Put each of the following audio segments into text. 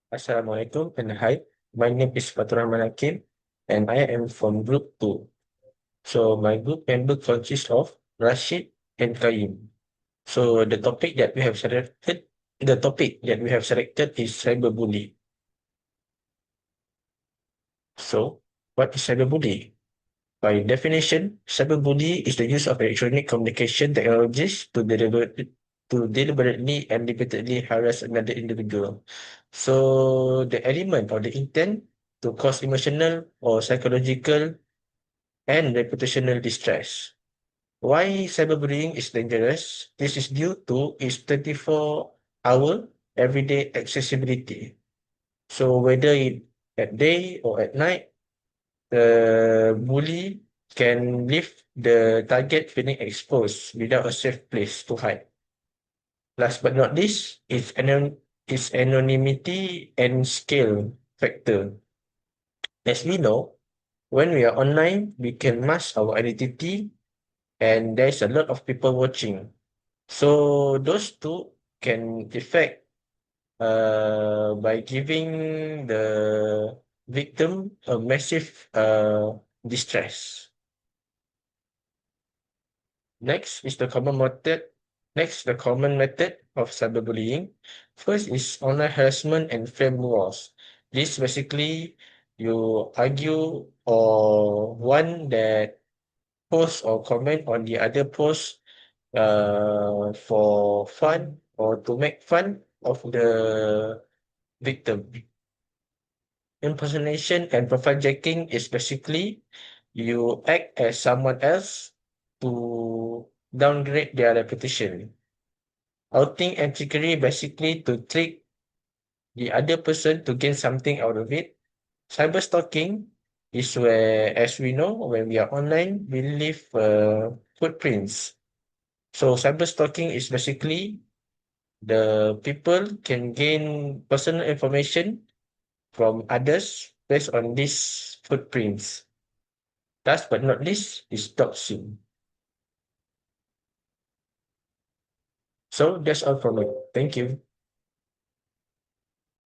Assalamualaikum and hi. My name is Fatur Rahman Hakim and I am from Group 2. So my group member consists of Rashid and Qayyum. So the topic that we have selected is cyberbullying. So what is cyberbullying? By definition, cyberbullying is the use of electronic communication technologies to deliberately and repeatedly harass another individual. So the element or the intent to cause emotional or psychological and reputational distress. Why cyberbullying is dangerous? This is due to its 24-hour everyday accessibility. So whether at day or at night, the bully can leave the target feeling exposed without a safe place to hide. Last but not least, is anonymity and scale factor. As we know, when we are online, we can mask our identity and there's a lot of people watching. So those two can affect by giving the victim a massive distress. Next is the common method. Next, the common method of cyberbullying. First is online harassment and flame wars. This basically you argue or one that post or comment on the other post for fun or to make fun of the victim. Impersonation and profile jacking is basically you act as someone else to downgrade their reputation. Outing and trickery basically to trick the other person to gain something out of it. Cyber stalking is where, as we know, when we are online, we leave footprints. So cyber stalking is basically the people can gain personal information from others based on these footprints. Last but not least is doxing. So that's all from me. Thank you.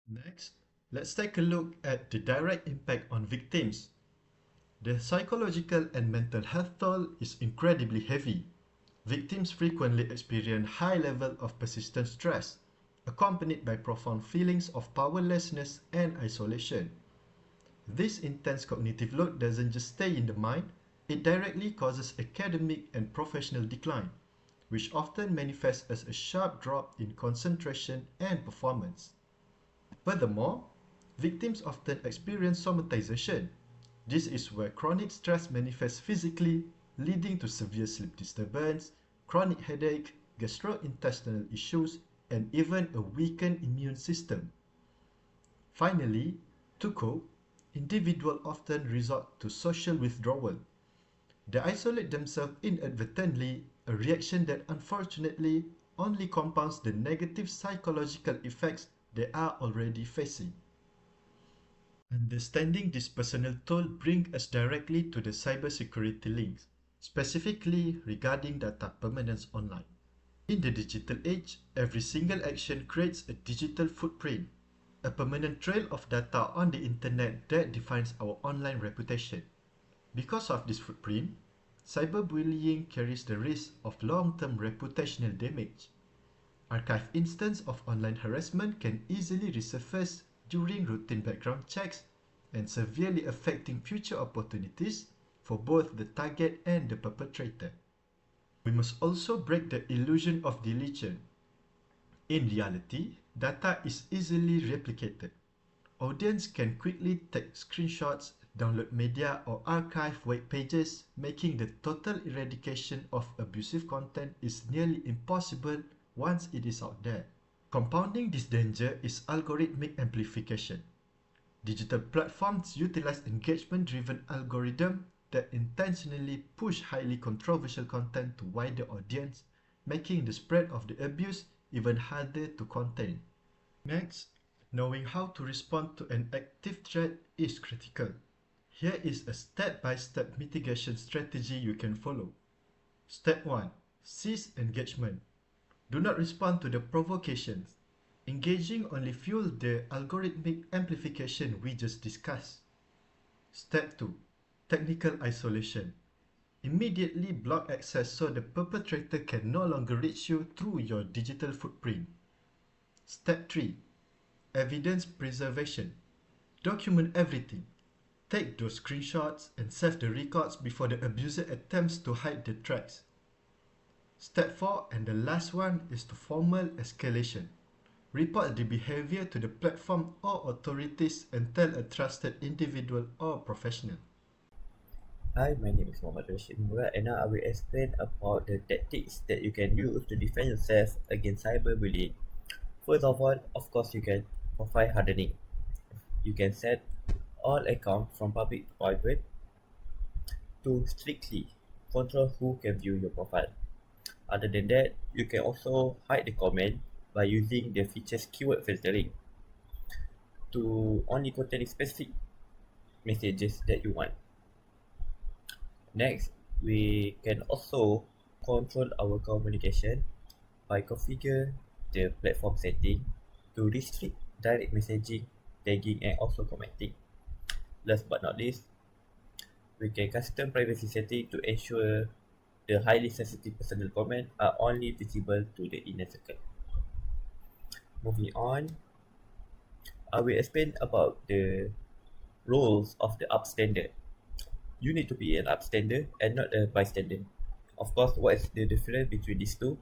Next, let's take a look at the direct impact on victims. The psychological and mental health toll is incredibly heavy. Victims frequently experience high level of persistent stress, accompanied by profound feelings of powerlessness and isolation. This intense cognitive load doesn't just stay in the mind, it directly causes academic and professional decline, which often manifests as a sharp drop in concentration and performance. Furthermore, victims often experience somatization. This is where chronic stress manifests physically, leading to severe sleep disturbance, chronic headache, gastrointestinal issues, and even a weakened immune system. Finally, to cope, individuals often resort to social withdrawal. They isolate themselves inadvertently, a reaction that unfortunately only compounds the negative psychological effects they are already facing. Understanding this personal toll brings us directly to the cybersecurity links, specifically regarding data permanence online. In the digital age, every single action creates a digital footprint, a permanent trail of data on the internet that defines our online reputation. Because of this footprint, cyberbullying carries the risk of long-term reputational damage. Archive instances of online harassment can easily resurface during routine background checks and severely affecting future opportunities for both the target and the perpetrator. We must also break the illusion of deletion. In reality, data is easily replicated. Audience can quickly take screenshots, download media or archive web pages, making the total eradication of abusive content is nearly impossible once it is out there. Compounding this danger is algorithmic amplification. Digital platforms utilize engagement-driven algorithms that intentionally push highly controversial content to wider audience, making the spread of the abuse even harder to contain. Next, knowing how to respond to an active threat is critical. Here is a step-by-step mitigation strategy you can follow. Step 1. Cease engagement. Do not respond to the provocations. Engaging only fuels the algorithmic amplification we just discussed. Step 2. Technical isolation. Immediately block access so the perpetrator can no longer reach you through your digital footprint. Step 3. Evidence preservation. Document everything. Take those screenshots and save the records before the abuser attempts to hide the tracks. Step 4 and the last one is the formal escalation. Report the behavior to the platform or authorities and tell a trusted individual or professional. Hi, my name is Muhammad Rashid Murad, and now I will explain about the tactics that you can use to defend yourself against cyberbullying. First of all, of course, you can profile hardening. You can set all accounts from public to private to strictly control who can view your profile. Other than that, you can also hide the comment by using the feature's keyword filtering to only contain specific messages that you want. Next, we can also control our communication by configure the platform setting to restrict direct messaging, tagging, and also commenting. Last but not least, we can custom privacy setting to ensure the highly sensitive personal comments are only visible to the inner circle. Moving on, I will explain about the roles of the upstander. You need to be an upstander and not a bystander. Of course, what is the difference between these two?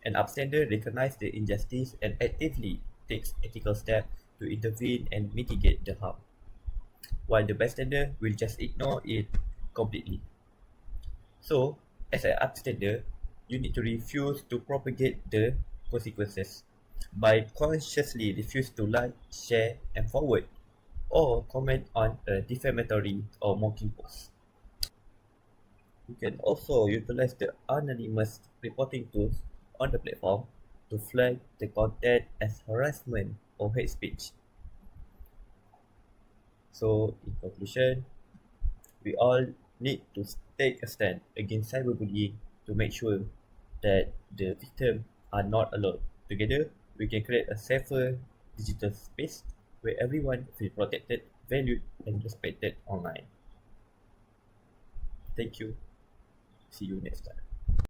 An upstander recognizes the injustice and actively takes ethical steps to intervene and mitigate the harm, while the bystander will just ignore it completely. So, as an upstander, you need to refuse to propagate the consequences by consciously refuse to like, share, and forward or comment on a defamatory or mocking post. You can also utilize the anonymous reporting tools on the platform to flag the content as harassment or hate speech. So, in conclusion, we all need to take a stand against cyberbullying to make sure that the victims are not alone. Together, we can create a safer digital space where everyone feels protected, valued, and respected online. Thank you. See you next time.